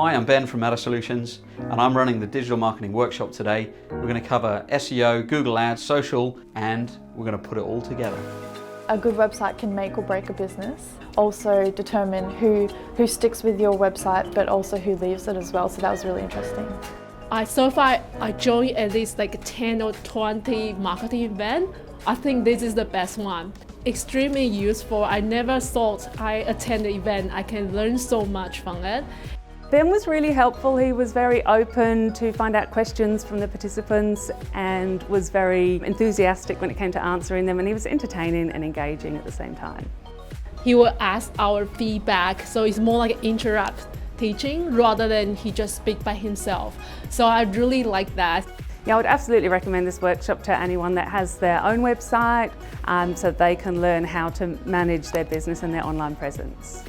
Hi, I'm Ben from Meta Solutions, and I'm running the digital marketing workshop today. We're going to cover SEO, Google Ads, social, and we're going to put it all together. A good website can make or break a business. Also determine who sticks with your website, but also who leaves it as well. So that was really interesting. So far, I joined at least like 10 or 20 marketing events. I think this is the best one. Extremely useful. I never thought I attend the event. I can learn so much from it. Ben was really helpful. He was very open to find out questions from the participants and was very enthusiastic when it came to answering them, and he was entertaining and engaging at the same time. He will ask our feedback, so it's more like interrupt teaching rather than he just speak by himself. So I really like that. Yeah, I would absolutely recommend this workshop to anyone that has their own website so they can learn how to manage their business and their online presence.